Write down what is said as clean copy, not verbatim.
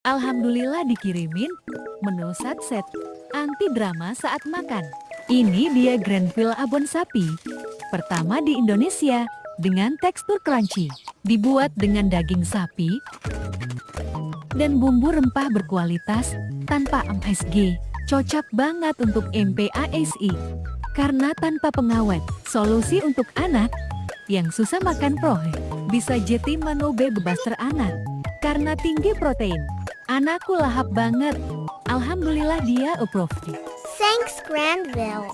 Alhamdulillah dikirimin menu satset anti drama saat makan. Ini dia Grenville abon sapi. Pertama di Indonesia dengan tekstur crunchy. Dibuat dengan daging sapi dan bumbu rempah berkualitas tanpa MSG. Cocok banget untuk MPASI karena tanpa pengawet. Solusi untuk anak yang susah makan protein. Bisa jadi menu bebas teranak karena tinggi protein. Anakku lahap banget. Alhamdulillah dia approve. Thanks, Granville.